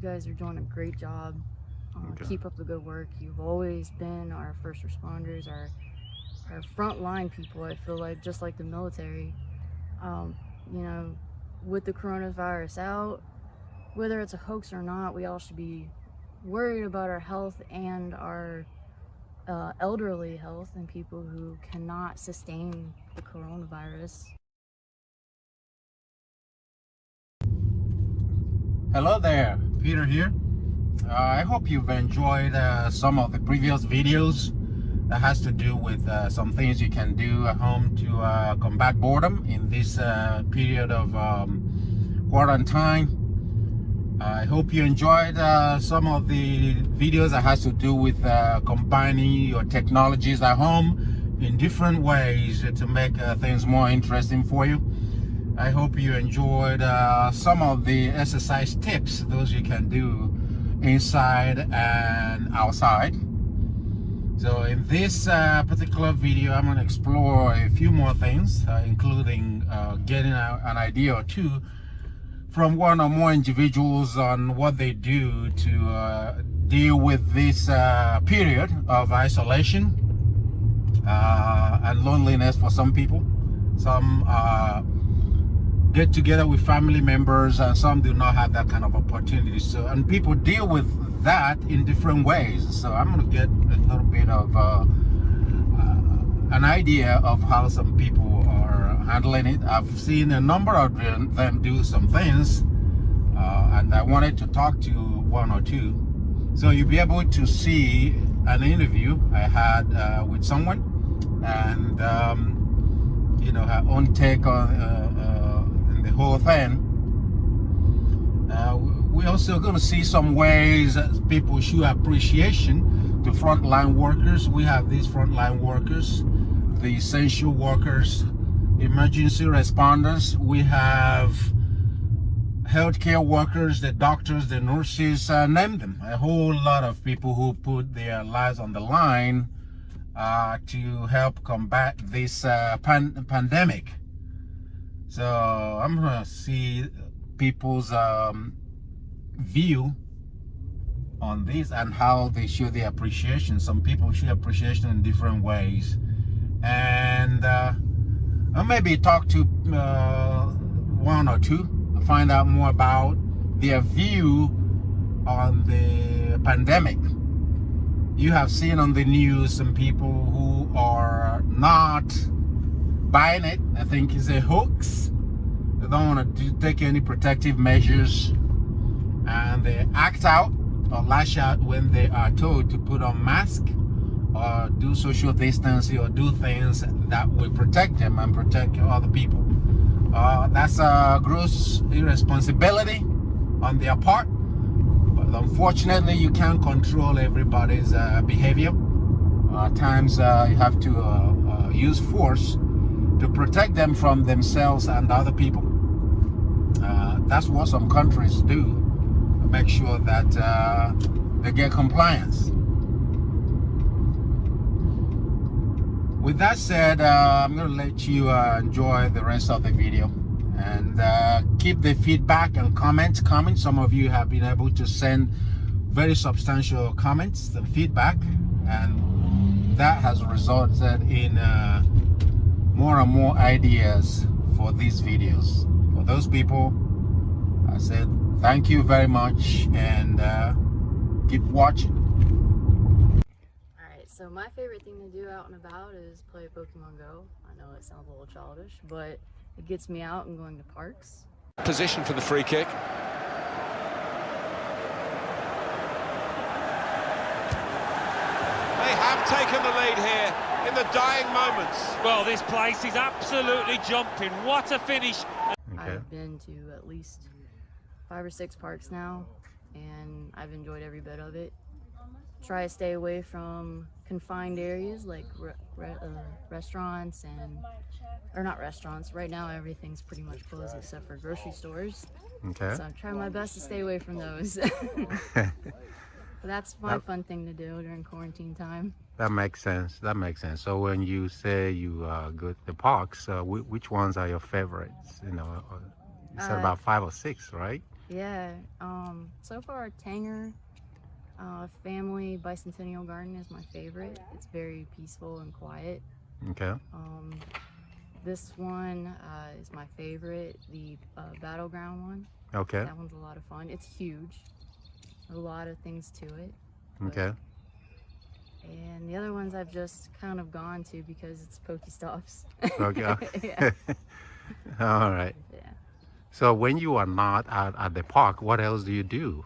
guys are doing a great job. Okay. Keep up the good work. You've always been our first responders, our frontline people. I feel like just like the military. Um, you know, with the coronavirus out, whether it's a hoax or not, we all should be worried about our health and our elderly health and people who cannot sustain the coronavirus. Hello there, Peter here. I hope you've enjoyed some of the previous videos that has to do with some things you can do at home to combat boredom in this period of quarantine. I hope you enjoyed some of the videos that has to do with combining your technologies at home in different ways to make things more interesting for you. I hope you enjoyed some of the exercise tips, those you can do inside and outside. So in this particular video, I'm going to explore a few more things, including getting an idea or two from one or more individuals on what they do to deal with this period of isolation and loneliness for some people. Some get together with family members, and some do not have that kind of opportunity. So, and people deal with that in different ways. So I'm going to get a little bit of an idea of how some people are handling it. I've seen a number of them do some things, and I wanted to talk to one or two. So you'll be able to see an interview I had with someone, and you know, her own take on the whole thing. We're also going to see some ways that people show appreciation to frontline workers. We have these frontline workers, the essential workers, emergency responders. We have healthcare workers, the doctors, the nurses, name them. A whole lot of people who put their lives on the line to help combat this pandemic. So I'm gonna see people's view on this and how they show their appreciation. Some people show appreciation in different ways, and I'll maybe talk to one or two to find out more about their view on the pandemic. You have seen on the news some people who are not buying it. I think it's a hoax. They don't want to take any protective measures, and they act out or lash out when they are told to put on masks or do social distancing or do things that will protect them and protect other people. That's a gross irresponsibility on their part, but unfortunately you can't control everybody's behavior. At times you have to use force to protect them from themselves and other people. That's what some countries do, make sure that they get compliance. With that said, I'm going to let you enjoy the rest of the video, and keep the feedback and comments coming. Some of you have been able to send very substantial comments and feedback, and that has resulted in more and more ideas for these videos. For those people, I said thank you very much, and keep watching. Alright, so my favorite thing to do out and about is play Pokemon Go. I know it sounds a little childish, but it gets me out and going to parks. Position for the free kick. They have taken the lead here in the dying moments. Well, this place is absolutely jumping. What a finish. Okay. I've been to at least 5 or 6 parks now, and I've enjoyed every bit of it. Try to stay away from confined areas like restaurants or not restaurants. Right now everything's pretty much closed except for grocery stores. Okay. So I'm trying my best to stay away from those. But that's my fun thing to do during quarantine time. That makes sense. That makes sense. So when you say you go to the parks, which ones are your favorites? You know, you said about 5 or 6, right? Yeah. So far, Tanger Family Bicentennial Garden is my favorite. It's very peaceful and quiet. Okay. This one is my favorite, the Battleground one. Okay. That one's a lot of fun. It's huge. A lot of things to it. but- Okay. And the other ones I've just kind of gone to because it's Pokestops. Okay. Yeah. All right. Yeah. So when you are not at the park, what else do you do?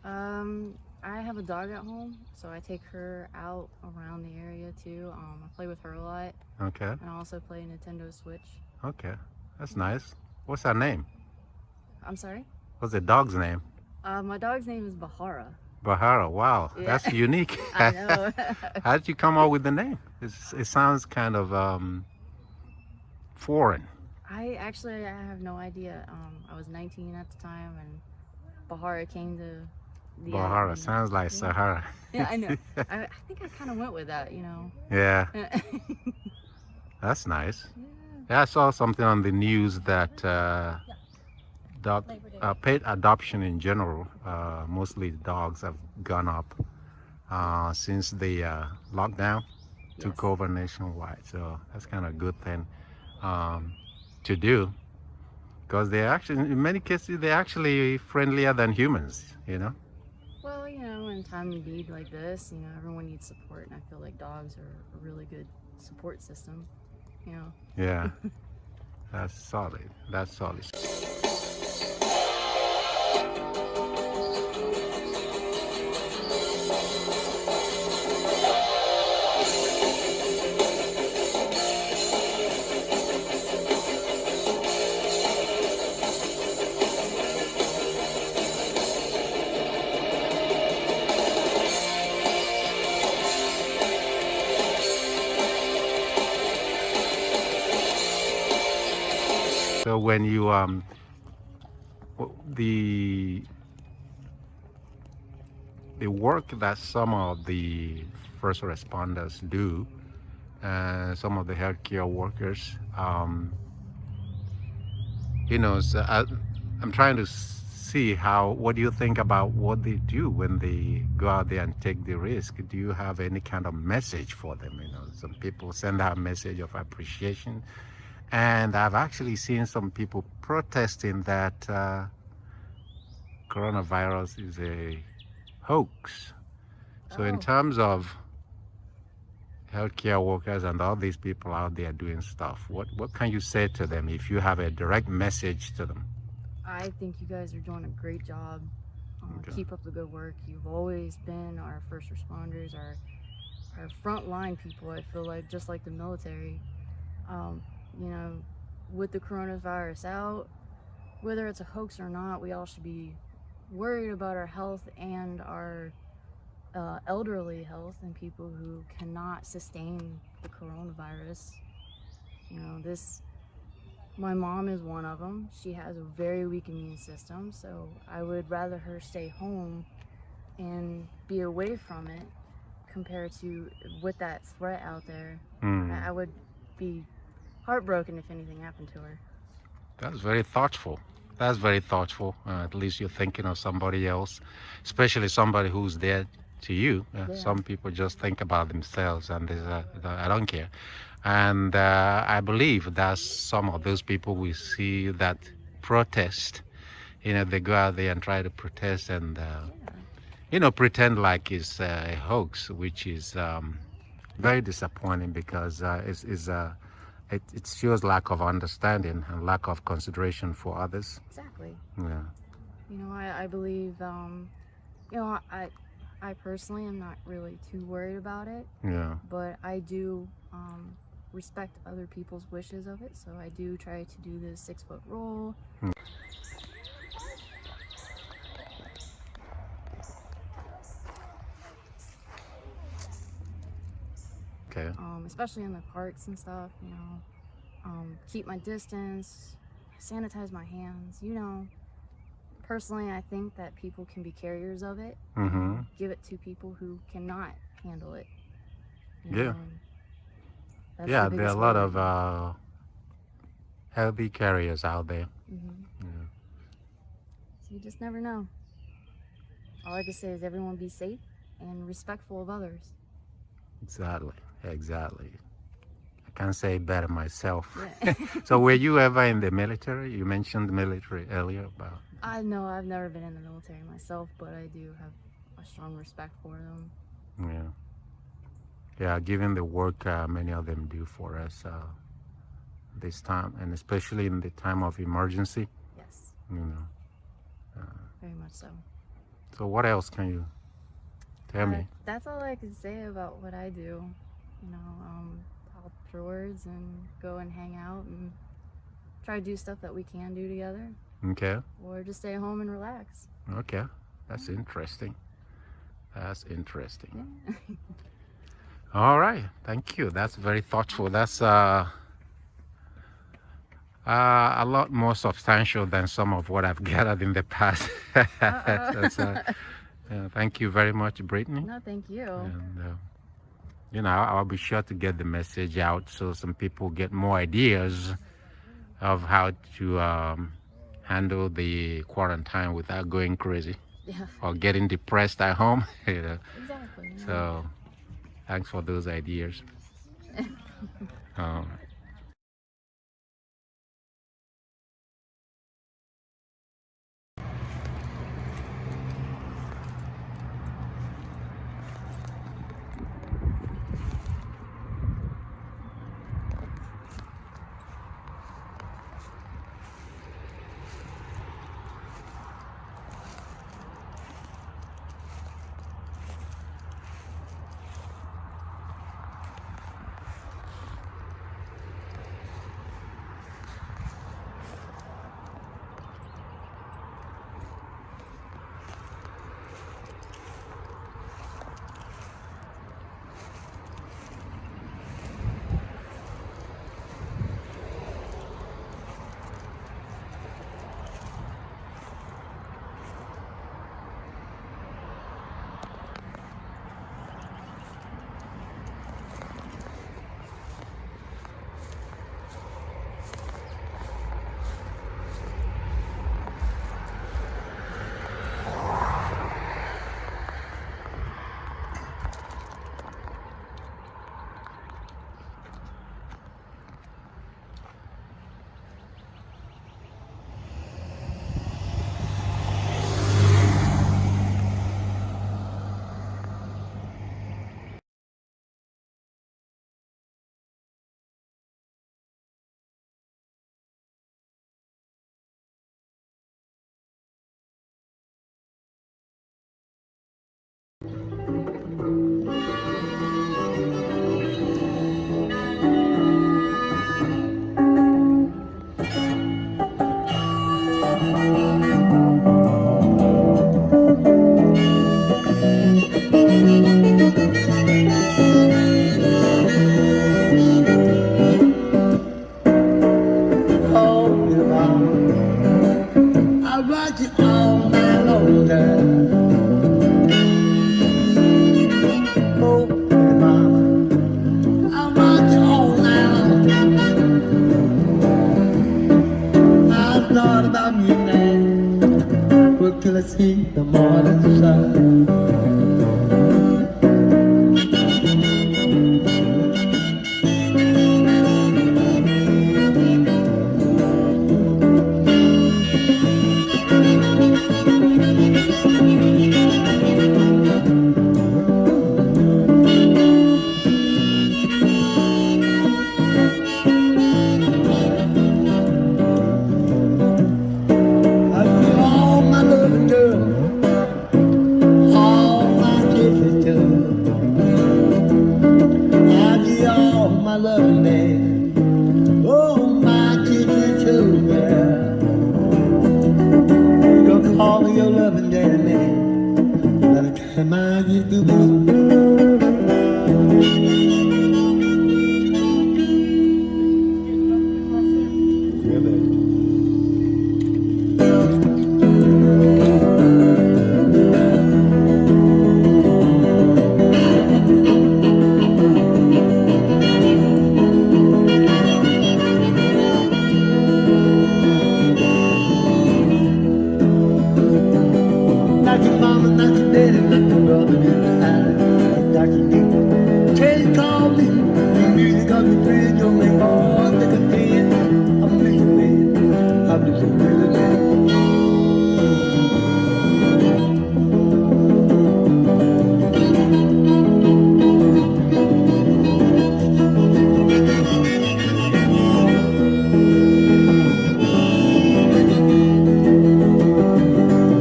I have a dog at home, so I take her out around the area too. I play with her a lot, Okay. and I also play Nintendo Switch. Okay. That's nice. What's her name? I'm sorry? What's the dog's name? My dog's name is Bahara. Bahara. Wow. Yeah. That's unique. I know. How did you come up with the name? It sounds kind of foreign. I have no idea. I was 19 at the time, and Bahara came to the Bahara island. sounds like Yeah. Sahara. Yeah, I know. I think I kind of went with that, you know. Yeah, Yeah. that's nice. Yeah, I saw something on the news that pet adoption in general, mostly dogs, have gone up since the lockdown took Yes. over nationwide. So that's kind of a good thing to do, because they're actually, in many cases, they're actually friendlier than humans, you know? Well, you know, in time of need like this, you know, everyone needs support, and I feel like dogs are a really good support system, you know. Yeah, that's solid. That's solid. So when you the work that some of the first responders do, some of the healthcare workers, you know, so I'm trying to see what do you think about what they do when they go out there and take the risk? Do you have any kind of message for them? You know, some people send out a message of appreciation, and I've actually seen some people protesting that coronavirus is a hoax. So in Oh. terms of healthcare workers and all these people out there doing stuff, what can you say to them if you have a direct message to them? I think you guys are doing a great job. Okay. Keep up the good work. You've always been our first responders, our frontline people. I feel like just like the military. You know, with the coronavirus out, whether it's a hoax or not, we all should be worried about our health and our elderly health and people who cannot sustain the coronavirus. You know, my mom is one of them. She has a very weak immune system, so I would rather her stay home and be away from it compared to with that threat out there. I would be heartbroken if anything happened to her. That's very thoughtful. That's very thoughtful. At least you're thinking of somebody else, especially somebody who's there to you. Yeah. Some people just think about themselves, and I don't care. And I believe that some of those people we see that protest, you know, they go out there and try to protest and, you know, pretend like it's a hoax, which is very disappointing because it shows lack of understanding and lack of consideration for others. Exactly. Yeah. You know, I believe, you know, I personally am not really too worried about it, Yeah. but I do respect other people's wishes of it, so I do try to do the 6-foot rule. Okay. Especially in the parks and stuff, you know, keep my distance, sanitize my hands, you know. Personally, I think that people can be carriers of it. Mm-hmm. Give it to people who cannot handle it. You Yeah. know, that's Yeah, the there are a biggest lot worry. of healthy carriers out there. Mhm. Yeah. So you just never know. All I can say is everyone be safe and respectful of others. Exactly. Exactly. I can't say it better myself. Yeah. So were you ever in the military? You mentioned the military earlier about. I know I've never been in the military myself, but I do have a strong respect for them. Yeah. Yeah, given the work many of them do for us this time, and especially in the time of emergency, Yes, you know. very much so. So what else can you tell me? That's all I can say about what I do. You know, help chores and go and hang out and try to do stuff that we can do together, Okay. or just stay home and relax. Okay. That's interesting. That's interesting. Yeah. All right. Thank you. That's very thoughtful. That's a lot more substantial than some of what I've gathered in the past. That's, thank you very much, Brittany. No, thank you. And, you know, I'll be sure to get the message out so some people get more ideas of how to handle the quarantine without going crazy Yeah, or getting depressed at home. You know. exactly. Yeah. So thanks for those ideas. Um, I rock you all night long, girl. Oh, mama, I rock you all night long. I thought about midnight, what till I see the morning sun. I give all my loving girl, all my kisses too. I give all my loving man, oh my kisses too, yeah. You gonna call me your loving daddy man, by the time I get through blue. not your daddy, not your brother in the alley. Dr. D, Kate called me. The music of your friend, you'll make all the content. I'm a man, I'm just a really man.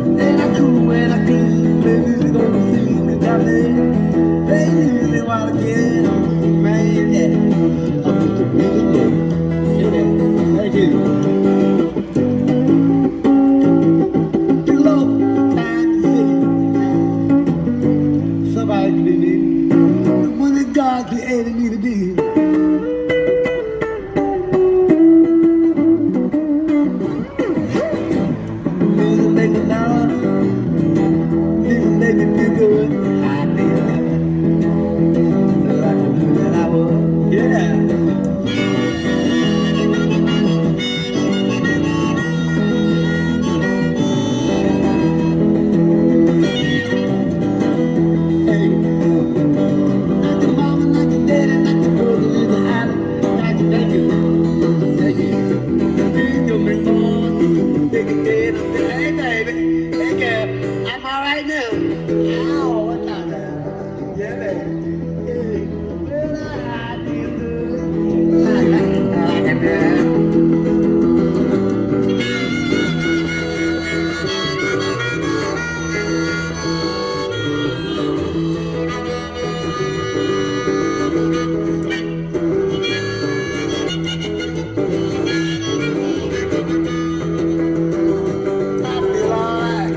And I cool when I cool, play music on the scene, the dominate. Play music while I get on, man, yeah. I'm just a really man. Yeah, thank you. Too low, time to see. Somebody to be me. The one that God created me to be. Music make me dollar. Music make me feel good. I feel good. Like a woman that I was. Yeah. Hey. Not your mama, not your daddy, not your brother in the alley. Not your baby. Thank you. You make more. Take it dead. Hey, baby. Hey, girl. I'm all right now. Ow, what's up, man? Yeah, baby. Hey. Well, I feel good. I like it, man. I feel all right.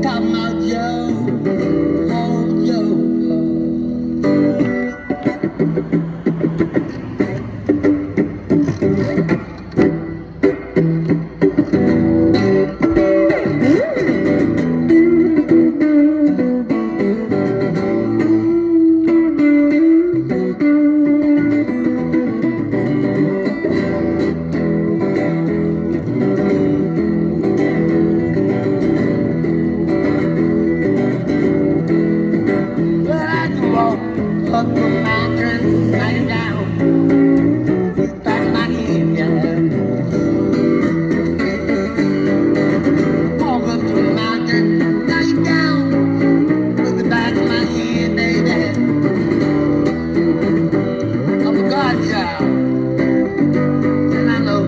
Talking about Joe, old Joe. Well, I can walk up the mountain, right down, back my head, yeah. Walk up the mountain, right down, with the back of my head, baby. I'm a godchild, and I know.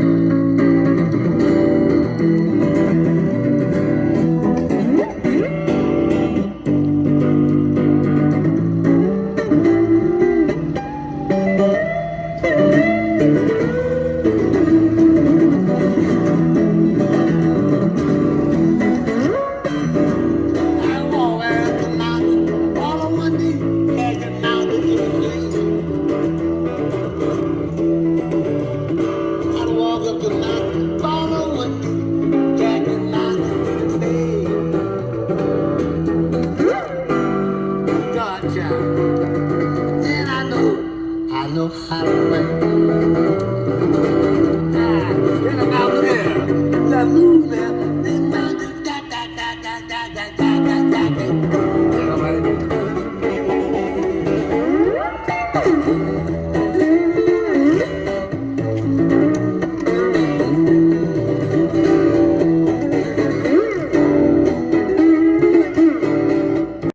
I walk up the mountain, all on one knee, had the mountain in the place. I walk up the mountain, all on one knee, had the mountain in the place. Godchild, and I know how to play. In the mountain there, the move there, the mountain, da da da da da da da da da.